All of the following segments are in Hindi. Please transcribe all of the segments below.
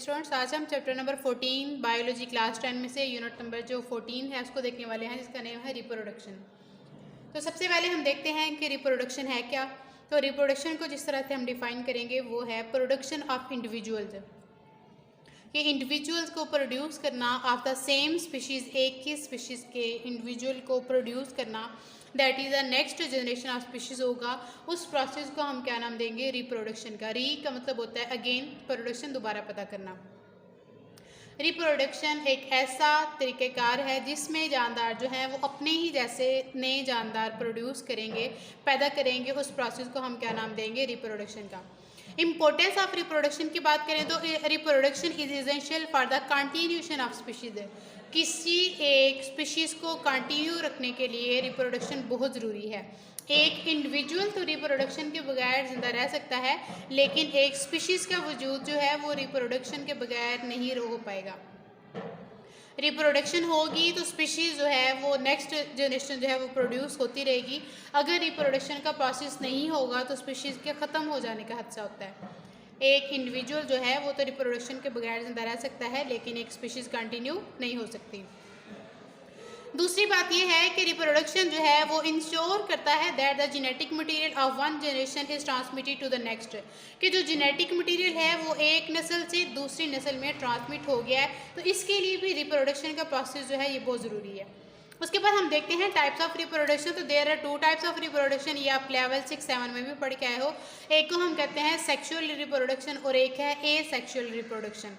स्टूडेंट्स, आज हम चैप्टर नंबर 14 बायोलॉजी क्लास 10 में से यूनिट नंबर जो 14 है उसको देखने वाले हैं, जिसका नेम है रिप्रोडक्शन। तो सबसे पहले हम देखते हैं कि रिप्रोडक्शन है क्या। तो रिप्रोडक्शन को जिस तरह से हम डिफाइन करेंगे वो है प्रोडक्शन ऑफ इंडिविजुअल्स, कि इंडिविजुअल्स को प्रोड्यूस करना ऑफ द सेम स्पीशीज़, एक ही स्पीशीज़ के इंडिविजुअल को प्रोड्यूस करना, that is the next generation of species होगा। उस प्रोसेस को हम क्या नाम देंगे? रिप्रोडक्शन का। री का मतलब होता है अगेन, प्रोडक्शन दोबारा पता करना। रिप्रोडक्शन एक ऐसा तरीक़ेकार है जिसमें जानदार जो हैं वो अपने ही जैसे नए जानदार प्रोड्यूस करेंगे, पैदा करेंगे। उस प्रोसेस को हम क्या नाम देंगे? रिप्रोडक्शन का। इम्पोर्टेंस ऑफ रिप्रोडक्शन की बात करें तो reproduction is essential for the continuation of species. किसी एक स्पीशीज़ को कंटिन्यू रखने के लिए रिप्रोडक्शन बहुत ज़रूरी है। एक इंडिविजुअल तो रिप्रोडक्शन के बगैर ज़िंदा रह सकता है, लेकिन एक स्पीशीज़ का वजूद जो है वो रिप्रोडक्शन के बगैर नहीं हो पाएगा। रिप्रोडक्शन होगी तो स्पीशीज़ जो है वो नेक्स्ट जनरेशन जो है वो प्रोड्यूस होती रहेगी। अगर रिप्रोडक्शन का प्रोसेस नहीं होगा तो स्पीशीज़ के ख़त्म हो जाने का खदशा होता है। एक इंडिविजुअल जो है वो तो रिप्रोडक्शन के बगैर ज़िंदा रह सकता है, लेकिन एक स्पीशीज़ कंटिन्यू नहीं हो सकती। दूसरी बात यह है कि रिप्रोडक्शन जो है वो इंश्योर करता है that the genetic material of one generation is transmitted to the next, कि जो जेनेटिक मटेरियल है वो एक नस्ल से दूसरी नस्ल में ट्रांसमिट हो गया है। तो इसके लिए भी रिप्रोडक्शन का प्रोसेस जो है ये बहुत ज़रूरी है। उसके बाद हम देखते हैं टाइप्स ऑफ रिप्रोडक्शन। तो there are 2 types of reproduction, ये आप लेवल 6-7 में भी पढ़ के आए हो। एक को हम कहते हैं सेक्सुअल रिप्रोडक्शन और एक है एसेक्सुअल रिप्रोडक्शन।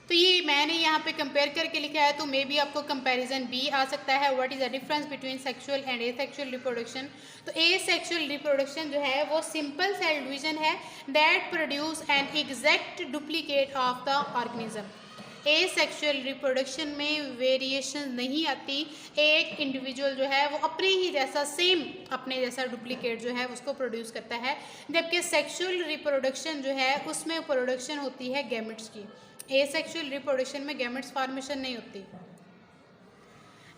तो ये मैंने यहाँ पे कंपेयर करके लिखा है, तो मे बी आपको कंपैरिजन भी आ सकता है। What is the difference between sexual and asexual reproduction? तो एसेक्सुअल रिप्रोडक्शन जो है वो सिंपल सेल डिवीजन है that produce an exact duplicate of the organism. Asexual reproduction में वेरिएशन नहीं आती, एक इंडिविजुअल जो है वो अपने ही जैसा सेम अपने जैसा डुप्लीकेट जो है उसको प्रोड्यूस करता है। जबकि सेक्सुअल रिप्रोडक्शन जो है उसमें प्रोडक्शन होती है गैमेट्स की। एसेक्सुअल रिप्रोडक्शन में गैमेट्स फॉर्मेशन नहीं होती।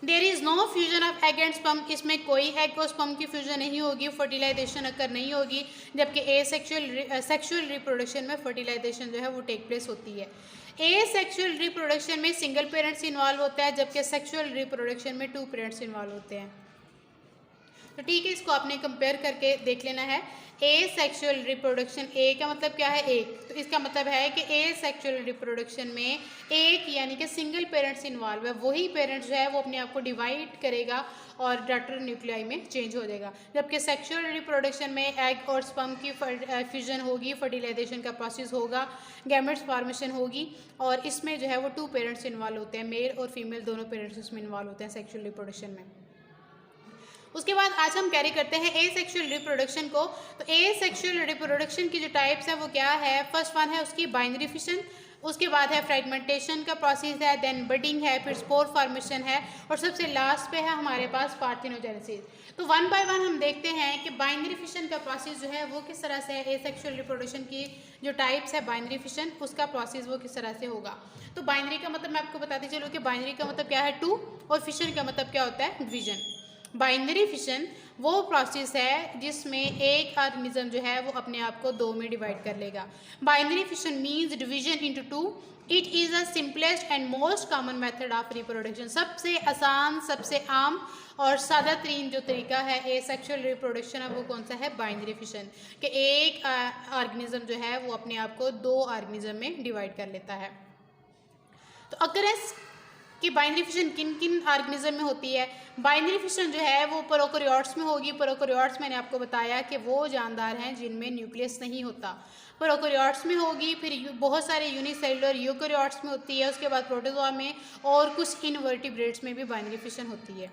There is no fusion of egg and sperm, इसमें कोई एग और स्पर्म की फ्यूजन नहीं होगी, फर्टिलाइजेशन अकर नहीं होगी। जबकि सेक्सुअल रिप्रोडक्शन में फर्टिलाइजेशन जो है वो टेक प्लेस होती है। एसेक्सुअल रिप्रोडक्शन में सिंगल पेरेंट्स इन्वॉल्व होता है, जबकि सेक्सुअल रिप्रोडक्शन में 2 पेरेंट्स इन्वॉल्व होते हैं। तो ठीक है, इसको आपने कंपेयर करके देख लेना है। एसेक्सुअल रिप्रोडक्शन, ए का मतलब क्या है? एक। तो इसका मतलब है कि एसेक्सुअल रिप्रोडक्शन में एक यानी कि सिंगल पेरेंट्स इन्वॉल्व है, वही पेरेंट्स जो है वो अपने आप को डिवाइड करेगा और डॉटर न्यूक्लियाई में चेंज हो जाएगा। जबकि सेक्सुअल रिप्रोडक्शन में एग और स्पर्म की फ्यूजन होगी, फर्टिलाइजेशन का प्रोसेस होगा, गैमेट्स फॉर्मेशन होगी, और इसमें जो है वो 2 पेरेंट्स इन्वॉल्व होते हैं, मेल और फीमेल दोनों पेरेंट्स इसमें इन्वॉल्व होते हैं सेक्सुअल रिप्रोडक्शन में। उसके बाद आज हम कैरी करते हैं एसेक्सुअल रिप्रोडक्शन को। तो एसेक्सुअल रिप्रोडक्शन की जो टाइप्स है वो क्या है? फर्स्ट वन है उसकी बाइनरी फिशन, उसके बाद है फ्रेगमेंटेशन का प्रोसेस है, देन बडिंग है, फिर स्पोर फॉर्मेशन है, और सबसे लास्ट पे है हमारे पास पार्थिनोजेनेसिस। तो वन बाय वन हम देखते हैं कि बाइनरी फिशन का प्रोसेस जो है वो किस तरह से है। एसेक्सुअल रिप्रोडक्शन की जो टाइप्स है बाइनरी फिशन, उसका प्रोसेस वो किस तरह से होगा। तो बाइनरी का मतलब मैं आपको बताती चलूँ कि बाइनरी का मतलब क्या है? 2, और फिशन का मतलब क्या होता है? डिवीजन। बाइनरी फिशन वो प्रोसेस है जिसमें एक ऑर्गेनिज्म जो है वो अपने आप को 2 में डिवाइड कर लेगा। Binary fission means division into 2। It is the simplest and most common method of reproduction. सबसे आसान, सबसे आम और सादा तरीन जो तरीका है एसेक्सुअल रिप्रोडक्शन है वो कौन सा है? बाइनरी फिशन, कि एक ऑर्गेनिज्म जो है वो अपने आप को 2 ऑर्गेनिज्म में डिवाइड कर लेता है। तो अकरेंस कि बाइनरी फिशन किन किन ऑर्गेनिज्म में होती है? बाइनरी फिशन जो है वो प्रोकैरियोट्स में होगी। प्रोकैरियोट्स मैंने आपको बताया कि वो जानदार हैं जिनमें न्यूक्लियस नहीं होता, प्रोकैरियोट्स में होगी। फिर बहुत सारे यूनिसेलुलर यूकैरियोट्स में होती है, उसके बाद प्रोटोजोआ में, और कुछ इनवर्टिब्रेट्स में भी बाइनरी फिशन होती है।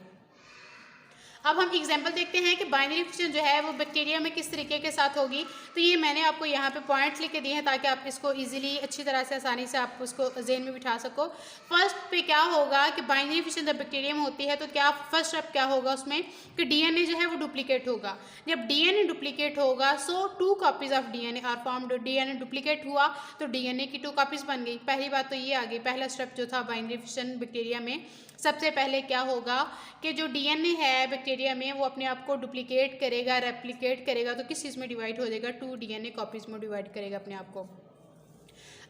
अब हम एग्जाम्पल देखते हैं कि बाइनरी फिशन जो है वो बैक्टीरिया में किस तरीके के साथ होगी। तो ये मैंने आपको यहाँ पे पॉइंट्स लिख के दिए हैं ताकि आप इसको इजीली अच्छी तरह से आसानी से आप उसको जेन में बिठा सको। फर्स्ट पे क्या होगा कि बाइनरी फिशन जब बैक्टीरिया में होती है तो क्या फर्स्ट स्टेप क्या होगा उसमें कि डीएनए जो है वो डुप्लीकेट होगा। जब डीएनए डुप्लीकेट होगा so 2 copies of DNA are formed. DNA duplicate हुआ तो डीएनए की 2 कॉपीज बन गई। पहली बात तो ये आ गई, पहला स्टेप जो था बाइनरी फिशन बैक्टीरिया में। सबसे पहले क्या होगा कि जो डीएनए है बैक्टीरिया में वो अपने आप को डुप्लीकेट करेगा, रेप्लिकेट करेगा, तो किस चीज़ में डिवाइड हो जाएगा? 2 डीएनए कॉपीज़ में डिवाइड करेगा अपने आप को।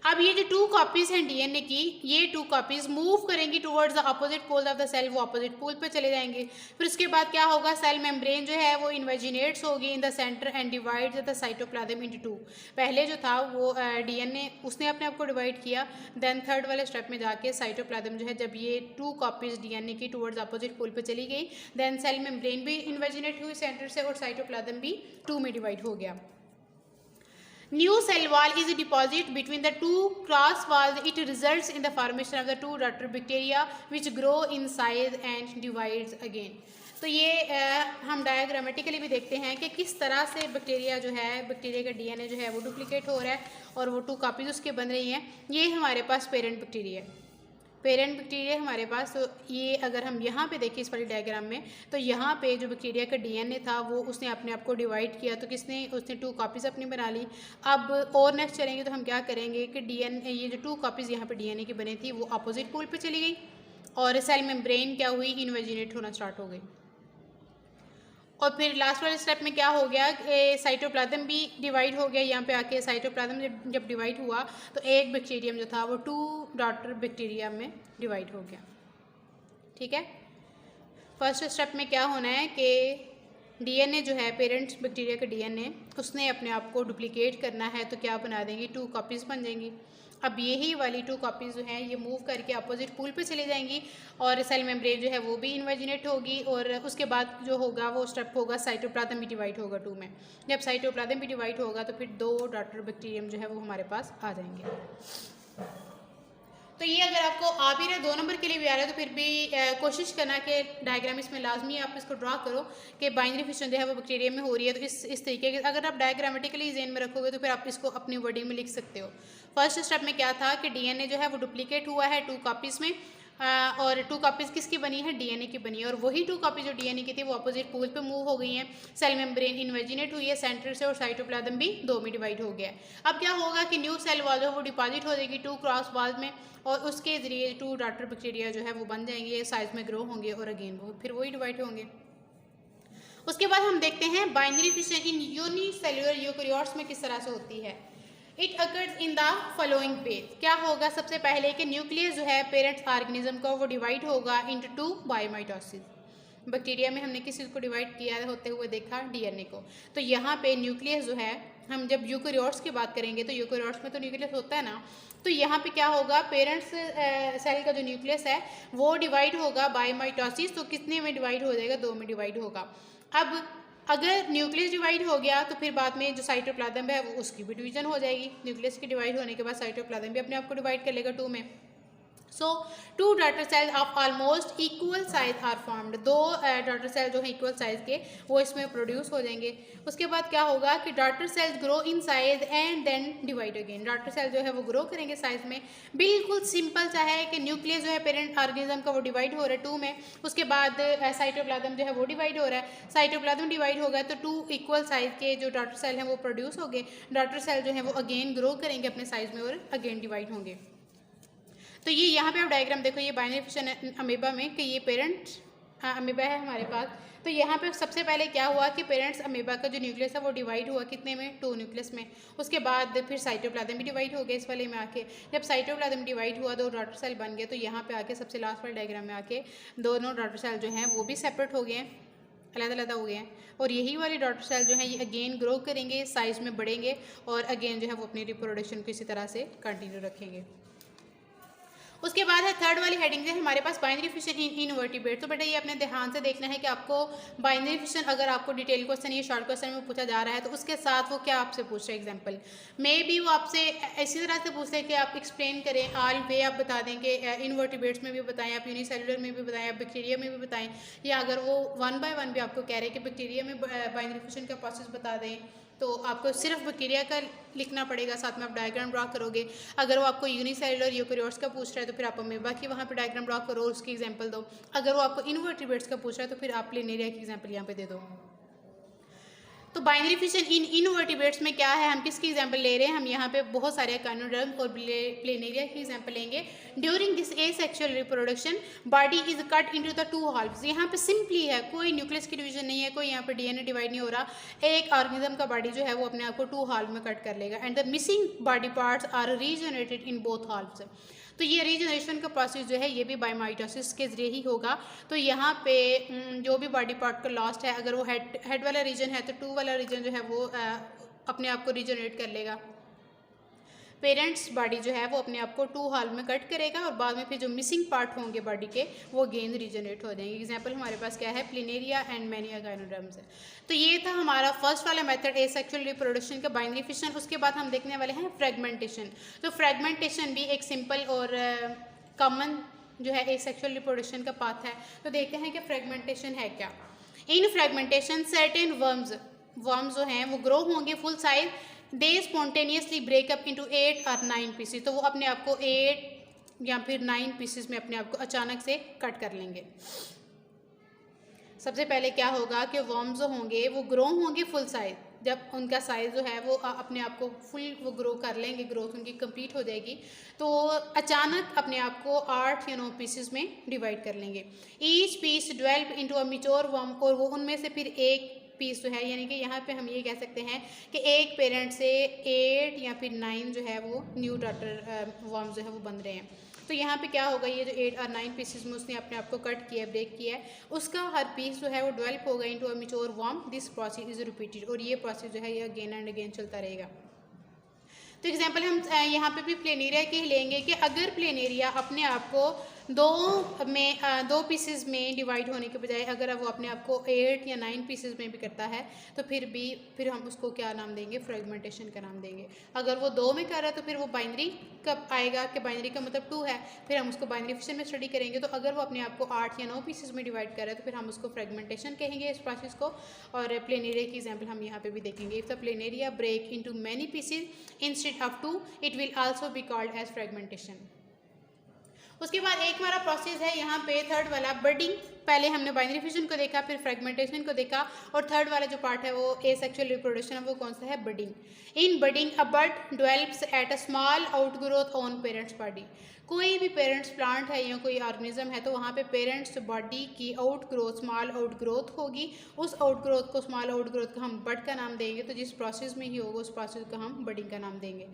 अब ये जो 2 कॉपीज़ हैं डीएनए की, ये 2 कॉपीज़ मूव करेंगी towards the opposite pole of the cell, वो अपोजिट पोल पे चले जाएंगे। फिर उसके बाद क्या होगा, सेल मेम्ब्रेन जो है वो इन्वेजिनेट्स होगी in the centre and divides the cytoplasm into 2। पहले जो था वो डीएनए उसने अपने आप को डिवाइड किया, देन थर्ड वाले स्टेप में जाके साइटोप्लाज्म जो है, जब ये 2 कॉपीज़ डीएनए की टुवर्ड्स अपोजिट पोल पे चली गई, देन सेल मेम्ब्रेन भी इन्वेजिनेट हुई सेंटर से और साइटोप्लाज्म भी 2 में डिवाइड हो गया। New cell wall is a deposit between the two cross walls. It results in the formation of the two daughter bacteria which grow in size and divides again. तो ये हम डायग्रामेटिकली भी देखते हैं कि किस तरह से बैक्टीरिया जो है, बैक्टीरिया का डीएनए जो है वो डुप्लीकेट हो रहा है और वो 2 कॉपीज उसके बन रही हैं। ये हमारे पास पेरेंट बैक्टीरिया है, पेरेंट बैक्टीरिया हमारे पास। तो ये अगर हम यहाँ पे देखें इस वाली डायग्राम में, तो यहाँ पे जो बैक्टीरिया का डीएनए था वो उसने अपने आप को डिवाइड किया, तो उसने 2 कॉपीज़ अपनी बना ली। अब और नेक्स्ट चलेंगे तो हम क्या करेंगे कि डीएनए, ये जो 2 कॉपीज़ यहाँ पे डीएनए की बनी थी वो अपोजिट पोल पे चली गई और सेल मेम्ब्रेन क्या हुई, इन्वेजिनेट होना स्टार्ट हो गई। और फिर लास्ट वाले स्टेप में क्या हो गया, साइटोप्लाज्म भी डिवाइड हो गया। यहाँ पे आके साइटोप्लाज्म जब डिवाइड हुआ तो एक बैक्टीरियम जो था वो 2 डॉटर बैक्टीरिया में डिवाइड हो गया। ठीक है, फर्स्ट स्टेप में क्या होना है कि डीएनए जो है, पेरेंट्स बैक्टीरिया का डीएनए, उसने अपने आप को डुप्लीकेट करना है, तो क्या बना देंगी, 2 कॉपीज़ बन जाएंगी। अब यही वाली 2 कॉपीज़ जो हैं ये मूव करके अपोजिट पोल पे चली जाएंगी और सेल मेम्ब्रेन जो है वो भी इन्वेजिनेट होगी और उसके बाद जो होगा वो स्टेप होगा, साइटोप्लाज्म भी डिवाइड होगा 2 में। जब साइटोप्लाज्म भी डिवाइड होगा तो फिर 2 डॉटर बैक्टीरियम जो है वो हमारे पास आ जाएंगे। तो ये अगर आपको आ भी रहा है 2 नंबर के लिए भी आ रहा है तो फिर भी कोशिश करना कि डायग्राम इसमें लाजमी आप इसको ड्रा करो कि बाइनरी फिशन जो है वो बैक्टीरिया में हो रही है। तो इस तरीके के अगर आप डायग्रामेटिकली जेन में रखोगे तो फिर आप इसको अपनी वर्डिंग में लिख सकते हो। फर्स्ट स्टेप में क्या था कि डीएनए जो है वो डुप्लीकेट हुआ है 2 कॉपीज़ में और 2 कॉपीज़ किसकी बनी है, डीएनए की बनी है। और वही 2 कॉपी जो डीएनए की थी वो अपोजिट पोल पे मूव हो गई हैं। सेल मेम्ब्रेन इन्वेजिनेट हुई है सेंटर से और साइटोप्लाज्म भी 2 में डिवाइड हो गया है। अब क्या होगा कि न्यू सेल वॉल जो है वो डिपॉजिट हो जाएगी 2 क्रॉस वॉल में और उसके ज़रिए 2 डॉटर बैक्टीरिया जो है वो बन जाएंगे, साइज में ग्रो होंगे और अगेन वो फिर वही डिवाइड होंगे। उसके बाद हम देखते हैं binary fission in unicellular eukaryotes में किस तरह से होती है। It occurs in the following वे। क्या होगा, सबसे पहले कि न्यूक्लियस जो है पेरेंट्स ऑर्गेनिज्म का वो डिवाइड होगा इनटू 2 बाय माइटोसिस। बैक्टीरिया में हमने किस चीज़ को डिवाइड किया होते हुए देखा, डीएनए को। तो यहाँ पे न्यूक्लियस जो है, हम जब यूकेरियोट्स की बात करेंगे तो यूकेरियोट्स में तो न्यूक्लियस होता है ना, तो यहाँ पे क्या होगा, पेरेंट्स सेल का जो न्यूक्लियस है वो डिवाइड होगा बाय माइटोसिस। तो कितने में डिवाइड हो जाएगा, 2 में डिवाइड होगा। अब अगर न्यूक्लियस डिवाइड हो गया तो फिर बाद में जो साइटोप्लाज्म है वो उसकी भी डिवीजन हो जाएगी। न्यूक्लियस की डिवाइड होने के बाद साइटोप्लाज्म भी अपने आप को डिवाइड कर लेगा 2 में। So 2 daughter cells of almost equal size are formed. 2 daughter cell जो है इक्वल साइज के वो इसमें प्रोड्यूस हो जाएंगे। उसके बाद क्या होगा कि daughter cells grow in size and then divide again. Daughter cell जो है वो ग्रो करेंगे साइज में। बिल्कुल सिंपल सा है कि न्यूक्लियस जो है पेरेंट ऑर्गेनिज्म का वो डिवाइड हो रहा है 2 में। उसके बाद साइटोप्लाज्म जो है वो डिवाइड हो रहा है। साइटोप्लाज्म डिवाइड होगा तो 2 इक्वल साइज के जो डॉटर सेल हैं वो प्रोड्यूस हो गए। डॉटर सेल जो है वो अगेन ग्रो करेंगे अपने साइज में और अगेन डिवाइड होंगे। तो ये यहाँ पे आप डायग्राम देखो, ये बाइनरी फिशन अमीबा में कि ये पेरेंट अमीबा है हमारे पास। तो यहाँ पे सबसे पहले क्या हुआ कि पेरेंट्स अमीबा का जो न्यूक्लियस है वो डिवाइड हुआ कितने में, 2 न्यूक्लियस में। उसके बाद फिर साइटोप्लाज्म भी डिवाइड हो गया इस वाले में आके। जब साइटोप्लाज्म डिवाइड हुआ 2 डॉटर सेल बन गए, तो यहाँ पे आके सबसे लास्ट वाले डायग्राम में आके दोनों डॉटर सेल जो हैं वो भी सेपरेट हो गए हैं, अलग-अलग हो गए हैं। और यही वाली डॉटर सेल जो है ये अगेन ग्रो करेंगे, साइज में बढ़ेंगे और अगेन जो है वो अपनी रिप्रोडक्शन को इसी तरह से कंटिन्यू रखेंगे। उसके बाद है थर्ड वाली हेडिंग है हमारे पास बाइनरी फिशन इन इनवर्टिब्रेट। तो बेटा ये अपने ध्यान से देखना है कि आपको बाइनरी फिशन अगर आपको डिटेल क्वेश्चन या शॉर्ट क्वेश्चन में पूछा जा रहा है तो उसके साथ वो क्या आपसे पूछ रहा है। एग्जांपल में भी वो आपसे इसी तरह से पूछ रहे हैं कि आप एक्सप्लेन करें, ऑल वे आप बता दें कि इनवर्टिब्रेट्स में भी बताएं, आप यूनिसेलुलर में भी बताएं, आप बैक्टीरिया में भी बताएं, या अगर वो 1 बाय 1 भी आपको कह रहे हैं कि बैक्टीरिया में बाइनरी फिशन का प्रोसेस बता दें तो आपको सिर्फ बैक्टीरिया का लिखना पड़ेगा, साथ में आप डायग्राम ड्रा करोगे। अगर वो आपको यूनिसेलुलर यूकेरियोट्स का पूछ रहा है तो फिर आप अमीबा की वहाँ पे डायग्राम ड्रा करो, उसकी एग्जांपल दो। अगर वो आपको इनवर्टिब्रेट्स का पूछ रहा है तो फिर आप प्लेनेरिया की एग्जांपल यहाँ पे दे दो। तो बाइनरी फिशन इन इनवर्टिब्रेट्स में क्या है, हम किसकी एग्जांपल ले रहे हैं, हम यहाँ पे बहुत सारे एकाइनोडर्म और प्लेनेरिया की एग्जांपल लेंगे। During this asexual reproduction body is cut into the two halves. यहाँ पे सिंपली है, कोई न्यूक्लियस की डिवीजन नहीं है, कोई यहाँ पे डीएनए डिवाइड नहीं हो रहा, एक ऑर्गेनिज्म का बॉडी जो है वो अपने आप को टू हाल्व में कट कर लेगा and the missing body parts are regenerated in both halves. तो ये रीजनरेशन का प्रोसेस जो है ये भी बायोमाइटोसिस के जरिए ही होगा। तो यहाँ पे जो भी बॉडी पार्ट का लॉस्ट है, अगर वो हेड वाला रीजन है तो टू वाला रीजन जो है वो अपने आप को रीजनरेट कर लेगा। पेरेंट्स बॉडी जो है वो अपने आप को टू हाल में कट करेगा और बाद में फिर जो मिसिंग पार्ट होंगे बॉडी के वो गेन रीजनरेट हो जाएंगे। एग्जांपल हमारे पास क्या है, प्लेनेरिया एंड मैनी एकाइनोडर्म्स है। तो ये था हमारा फर्स्ट वाला मेथड एसेक्सुअल रिप्रोडक्शन का, बाइनरी फिशन। उसके बाद हम देखने वाले हैं फ्रेगमेंटेशन। तो फ्रेगमेंटेशन भी एक सिंपल और कॉमन जो है एसेक्सुअल रिप्रोडक्शन का पाथ है। तो देखते हैं कि फ्रेगमेंटेशन है क्या। इन फ्रेगमेंटेशन सर्टेन वर्म्स जो हैं वो ग्रो होंगे फुल साइज, दे स्पॉन्टेनियसली ब्रेकअप इंटू 8 और 9 पीसेस। तो वो अपने आप को 8 या फिर 9 पीसेस में अपने आप को अचानक से कट कर लेंगे। सबसे पहले क्या होगा कि वर्म्स जो होंगे वो ग्रो होंगे फुल साइज। जब उनका साइज जो है वो अपने आप को फुल वो ग्रो कर लेंगे, ग्रोथ उनकी कंप्लीट हो जाएगी, तो अचानक अपने आप को 8 या 9 पीसेस में डिवाइड कर लेंगे। Each piece develop into a mature worm, और वो उनमें से फिर एक पीस जो है, यानी कि यहाँ पे हम ये कह सकते हैं कि एक पेरेंट से 8 या फिर 9 जो है वो न्यू डॉटर वर्म जो है वो बन रहे हैं। तो यहाँ पे क्या होगा, ये जो 8 और 9 पीसेस में उसने अपने आप को कट किया, ब्रेक किया है, उसका हर पीस जो है वो डेवलप होगा into a mature worm. This process is repeated, और ये प्रोसेस जो है ये अगेन एंड अगेन चलता रहेगा। तो एग्जांपल हम यहाँ पे भी प्लेनेरिया के लेंगे कि अगर प्लेनेरिया अपने आप को दो पीसेस में डिवाइड होने के बजाय अगर वो अपने आप को 8 या 9 पीसेस में भी करता है, तो फिर हम उसको क्या नाम देंगे, फ्रेगमेंटेशन का नाम देंगे। अगर वो 2 में कर रहा है तो फिर वो बाइनरी कब आएगा कि बाइनरी का मतलब 2 है, फिर हम उसको बाइनरी फिशन में स्टडी करेंगे। तो अगर वो अपने आप को 8 या 9 पीसेस में डिवाइड कर रहा है तो फिर हम उसको फ्रेगमेंटेशन कहेंगे इस प्रोसेस को। और प्लेनेरिया की एग्जाम्पल हम यहाँ पे भी देखेंगे। If the planaria break into many pieces instead of 2, it will also be called as fragmentation. उसके बाद एक हमारा प्रोसेस है यहाँ पे थर्ड वाला, बडिंग। पहले हमने बाइनरी फिशन को देखा, फिर फ्रेगमेंटेशन को देखा, और थर्ड वाला जो पार्ट है वो एसेक्सुअल रिप्रोडक्शन है, वो कौन सा है, budding. In budding a bud develops at a small outgrowth on parents body. कोई भी पेरेंट्स प्लांट है या कोई ऑर्गेनिज्म है तो वहाँ पे पेरेंट्स बॉडी की आउटग्रोथ, स्मॉल आउटग्रोथ होगी। उस आउटग्रोथ को, स्मॉल आउटग्रोथ को हम बड का नाम देंगे। तो जिस प्रोसेस में ही होगा उस प्रोसेस को हम बडिंग का नाम देंगे।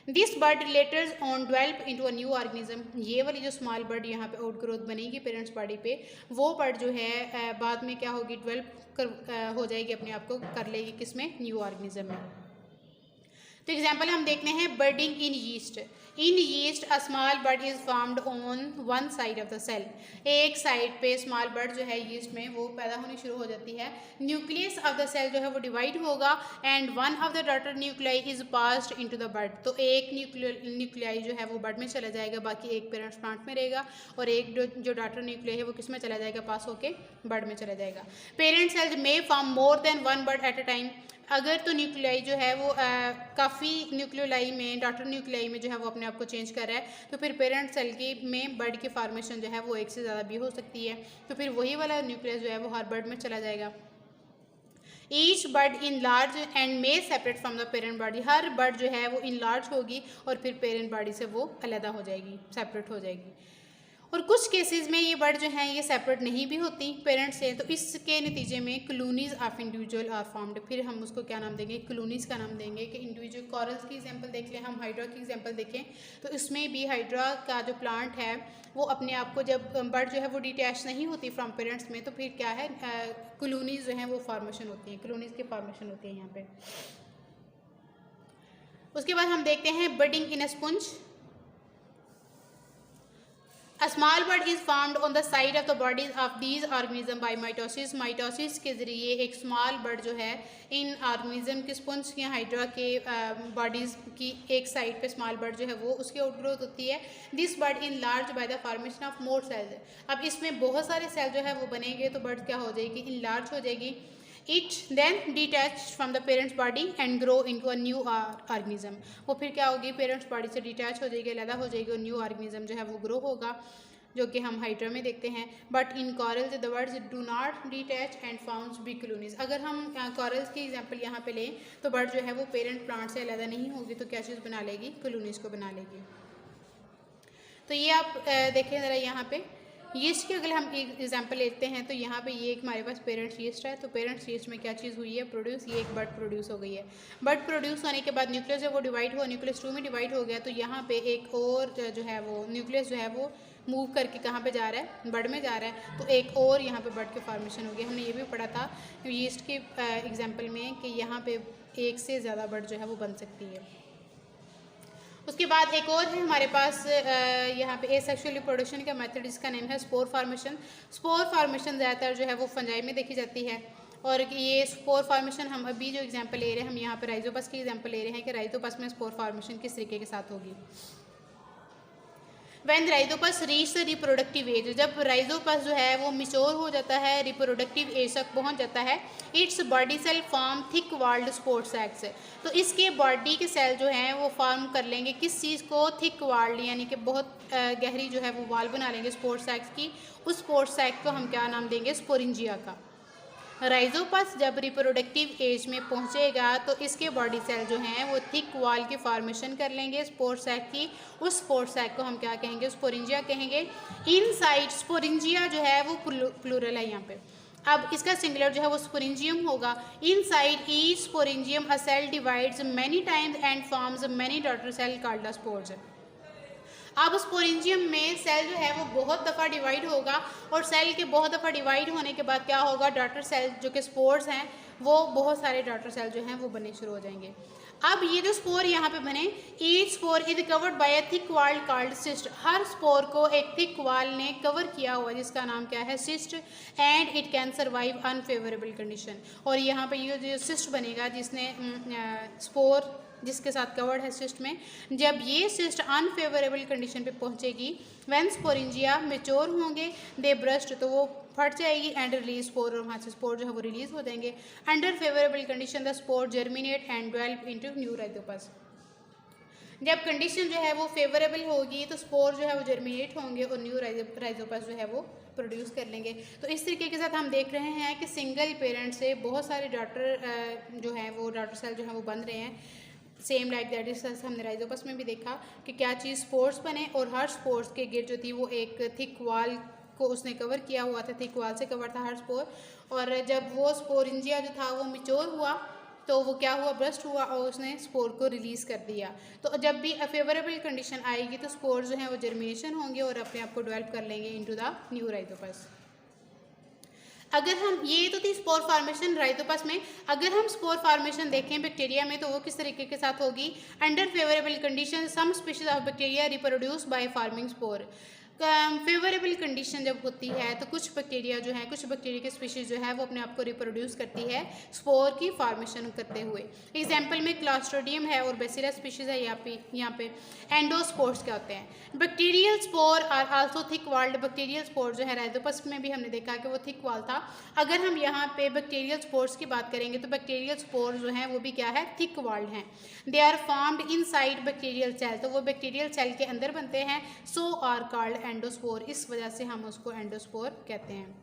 This bird letters on develop into a new organism. ये वाली जो स्मॉल बर्ड यहाँ पे आउट ग्रोथ बनेगी पेरेंट्स बॉडी पे, वो बर्ड जो है बाद में क्या होगी, डेवलप हो जाएगी, अपने आप को कर लेगी किसमें, न्यू ऑर्गेनिज्म में। तो एग्जाम्पल हम देखते हैं budding in yeast. In yeast a small bud is formed on one side of the cell. एक साइड पे स्मॉल बर्ड जो है यीस्ट में वो पैदा होनी शुरू हो जाती है। न्यूक्लियस ऑफ द सेल जो है वो डिवाइड होगा and one of the daughter nuclei is passed into the bird. तो एक न्यूक्लियाई जो है वो बर्ड में चला जाएगा, बाकी एक पेरेंट्स प्लांट में रहेगा, और एक जो डॉटर न्यूक्लियाई है वो किस में चला जाएगा, पास होके बर्ड में चला जाएगा। Parent cells may form more than one bud at a time. अगर तो न्यूक्लियाई जो है वो काफ़ी न्यूक्लियोलाई में, डॉटर न्यूक्लियाई में जो है वो अपने आप को चेंज कर रहा है, तो फिर पेरेंट सेल की में बर्ड की फॉर्मेशन जो है वो एक से ज़्यादा भी हो सकती है। तो फिर वही वाला न्यूक्लियस जो है वो हर बर्ड में चला जाएगा। Each bird in large and may separate from the parent body. Her bird जो है वो इन लार्ज होगी और फिर पेरेंट बॉडी से वो अलग हो जाएगी, सेपरेट हो जाएगी। और कुछ केसेस में ये बर्ड जो हैं ये सेपरेट नहीं भी होती पेरेंट्स से, तो इसके नतीजे में colonies of individual are formed. फिर हम उसको क्या नाम देंगे, कॉलोनीज का नाम देंगे। कि इंडिविजुअल कॉरल्स की एग्जांपल देख लें, हम हाइड्रा की एग्जांपल देखें तो इसमें भी हाइड्रा का जो प्लांट है वो अपने आप को, जब बर्ड जो है वो डिटैच नहीं होती फ्रॉम पेरेंट्स में, तो फिर क्या है, कॉलोनीज जो हैं वो फॉर्मेशन होती हैं, कॉलोनीज की फॉर्मेशन होती है यहाँ पे। उसके बाद हम देखते हैं budding in a sponge. A small bud is formed on the side of the bodies of these organisms by mitosis। Mitosis के ज़रिए एक स्मॉल बर्ड जो है इन ऑर्गेनिज्म के स्पंज या हाइड्रा के बॉडीज़ की एक साइड पे स्मॉल बर्ड जो है वो उसकी आउटग्रोथ होती है। This bud enlarge by the formation of more cells. अब इसमें बहुत सारे सेल जो है वो बनेंगे तो बर्ड क्या हो जाएगी, इन लार्ज हो जाएगी। It then detached from the parent's body and grow into a new organism। वो फिर क्या होगी, पेरेंट्स बॉडी से डिटैच हो जाएगी, अलग हो जाएगी, और न्यू ऑर्गेनिज्म जो है वो ग्रो होगा। जो कि हम हाइड्रा में देखते हैं। But in corals the birds do not detach and found big colonies. अगर हम कॉरल्स की एग्जांपल यहाँ पे लें तो बर्ड जो है वो पेरेंट प्लांट से अलग नहीं होगी, तो क्या चीज़ बना लेगी, कॉलोनीज को बना लेगी। तो ये आप देखें ज़रा यहाँ पे यीस्ट की अगर हम एक एग्जांपल लेते हैं तो यहाँ पे ये एक हमारे पास पेरेंट्स यीस्ट है। तो पेरेंट्स यीस्ट में क्या चीज़ हुई है, प्रोड्यूस, ये एक बर्ड प्रोड्यूस हो गई है। बर्ड प्रोड्यूस होने के बाद न्यूक्लियस जब वो डिवाइड हुआ, न्यूक्लियस 2 में डिवाइड हो गया, तो यहाँ पे एक और जो है वो न्यूक्लियस जो है वो मूव करके कहाँ पे जा रहा है, बर्ड में जा रहा है। तो एक और यहाँ पे बर्ड के फॉर्मेशन हो गया। हमने ये भी पढ़ा था यीस्ट के एग्जाम्पल में कि यहाँ पे एक से ज़्यादा बर्ड जो है वो बन सकती है। उसके बाद एक और है हमारे पास यहाँ पे एसेक्सुअल रिप्रोडक्शन का मेथड, जिसका नेम है स्पोर फार्मेशन। स्पोर फार्मेशन ज़्यादातर जो है वो फंजाई में देखी जाती है। और ये स्पोर फार्मेशन हम अभी जो एग्जांपल ले रहे हैं, हम यहाँ पे राइजोपस की एग्जांपल ले रहे हैं कि राइजोपस में स्पोर फार्मेशन किस तरीके के साथ होगी। When Rhizopus reach the reproductive age, जब राइजोपस जो है वो मिच्योर हो जाता है, रिप्रोडक्टिव एज तक पहुंच जाता है, its body cell form thick walled spore sacs. तो इसके बॉडी के सेल जो हैं वो फॉर्म कर लेंगे किस चीज़ को, थिक वॉल्ड, यानी कि बहुत गहरी जो है वो वॉल बना लेंगे स्पोर सैक्स की। उस स्पोर सैक को हम क्या नाम देंगे, स्पोरिंजिया का। राइजोपस जब रिप्रोडक्टिव एज में पहुंचेगा तो इसके बॉडी सेल जो हैं वो थिक वॉल की फॉर्मेशन कर लेंगे स्पोर सैक की। उस स्पोर सैक को हम क्या कहेंगे, स्पोरिंजिया कहेंगे। इनसाइड स्पोरिंजिया जो है वो प्लूरल है यहाँ पे। अब इसका सिंगुलर जो है वो स्पोरिंजियम होगा। Inside each sporangium a cell divides many times and forms many daughter cell called the spores. अब स्पोरेंजियम में सेल जो है वो बहुत दफ़ा डिवाइड होगा, और सेल के बहुत दफ़ा डिवाइड होने के बाद क्या होगा, डॉटर सेल जो कि स्पोर्स हैं वो बहुत सारे डॉटर सेल जो हैं वो बनने शुरू हो जाएंगे। अब ये जो स्पोर यहाँ पे बने, each spore is covered by a thick wall called cyst. Her spore को एक थिक वॉल ने कवर किया हुआ जिसका नाम क्या है, cyst. And it can survive unfavourable condition. और यहाँ पे ये जो सिस्ट बनेगा जिसने स्पोर जिसके साथ कवर्ड है सिस्ट में, जब ये सिस्ट अनफेवरेबल कंडीशन पे पहुंचेगी, व्हेन स्पोरिंजिया मेच्योर होंगे, दे ब्रस्ट, तो वो फट जाएगी, एंड रिलीज स्पोर, और वहाँ से स्पोर जो है वो रिलीज हो जाएंगे। Under favourable condition the spore germinate and develop into new Rhizopus. जब कंडीशन जो है वो फेवरेबल होगी तो स्पोर जो है वो जर्मिनेट होंगे और न्यू राइजोपस जो है वो प्रोड्यूस कर लेंगे। तो इस तरीके के साथ हम देख रहे हैं कि सिंगल पेरेंट से बहुत सारे डॉटर जो है वो डॉटर सेल जो है वो बन रहे हैं। सेम लाइक दैट इज हमने राइजोपस में भी देखा कि क्या चीज़ स्पोर्स बने, और हर स्पोर्स के गिर जो थी वो एक थिक वॉल को उसने कवर किया हुआ था, थिक वॉल से कवर था हर स्पोर। और जब वो स्पोरिंजिया जो था वो मिच्योर हुआ तो वो क्या हुआ, ब्रस्ट हुआ, और उसने स्पोर को रिलीज़ कर दिया। तो जब भी फेवरेबल कंडीशन आएगी तो स्पोर जो हैं वो जर्मिनेशन होंगे और अपने आप को डेवलप कर लेंगे इनटू द न्यू राइजोपस। अगर हम, ये तो थी स्पोर फार्मेशन राइजोपस में। अगर हम स्पोर फार्मेशन देखें बैक्टीरिया में तो वो किस तरीके के साथ होगी, under favourable condition some species of bacteria reproduce by forming spore. Favourable condition जब होती है तो कुछ बैक्टीरिया जो है, कुछ बैक्टीरिया की स्पीशीज़ जो है वो अपने आप को रिप्रोड्यूस करती है स्पोर की फॉर्मेशन करते हुए। एग्जांपल में क्लास्ट्रोडियम है और बेसिलस स्पीशीज़ है यहाँ पे। एंडोस्पोर्स क्या होते हैं, bacterial spore are also thick walled. Bacterial spore जो है राइजोपस में भी हमने देखा कि वो थिक वॉल था। अगर हम यहाँ पे बैक्टीरियल स्पोर्स की बात करेंगे तो बैक्टीरियल स्पोर जो हैं वो भी क्या है, थिक वॉल्ड हैं। They are formed inside bacterial cell, तो वो बैक्टीरियल सेल के अंदर बनते हैं। सो आर कॉल्ड एंडोस्पोर, इस वजह से हम उसको एंडोस्पोर कहते हैं।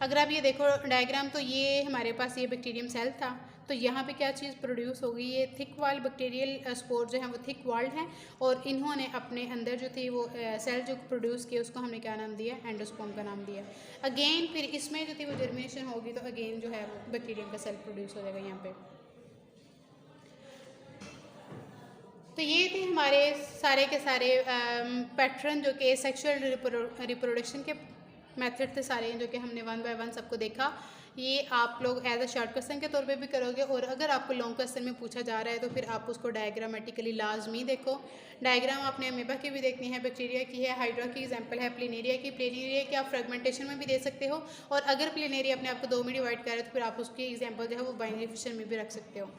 अगर आप ये देखो डायग्राम, तो ये हमारे पास ये बैक्टीरियम सेल था, तो यहाँ पे क्या चीज़ प्रोड्यूस होगी, ये थिक वॉल बैक्टीरियल स्पोर जो है वो थिक वॉल्ड हैं, और इन्होंने अपने अंदर जो थी वो सेल जो प्रोड्यूस किए उसको हमने क्या नाम दिया, एंडोस्पोर्म का नाम दिया। अगेन फिर इसमें जो थी वो जर्मिनेशन होगी तो अगेन जो है वो बैक्टीरियम का सेल प्रोड्यूस हो जाएगा यहाँ पे। तो ये थे हमारे सारे के सारे पैटर्न जो कि सेक्सुअल रिप्रोडक्शन के मेथड थे सारे, जो कि हमने वन बाय वन सबको देखा। ये आप लोग एज अ शॉर्ट क्वेश्चन के तौर पे भी करोगे, और अगर आपको लॉन्ग क्वेश्चन में पूछा जा रहा है तो फिर आप उसको डायग्रामेटिकली लाजमी देखो। डायग्राम आपने अमीबा की भी देखनी है, बैक्टीरिया की है, हाइड्रा की एग्जांपल है, प्लेनेरिया की आप फ्रेगमेंटेशन में भी दे सकते हो, और अगर प्लेनेरिया अपने आप को 2 में डिवाइड करे तो फिर आप उसकी एग्जाम्पल जो है वो बाइनरी फिशन में भी रख सकते हो।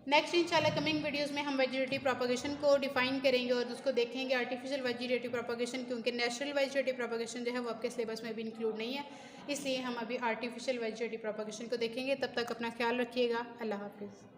नेक्स्ट इंशाल्लाह कमिंग वीडियोस में हम वेजिटेटिव प्रोपगेशन को डिफाइन करेंगे और उसको देखेंगे आर्टिफिशियल वेजिटेटिव प्रोपगेशन, क्योंकि नेचुरल वेजिटेटिव प्रोपगेशन जो है वो आपके सिलेबस में भी इंक्लूड नहीं है, इसलिए हम अभी आर्टिफिशियल वेजिटेटिव प्रोपगेशन को देखेंगे। तब तक अपना ख्याल रखिएगा। अल्लाह हाफिज़।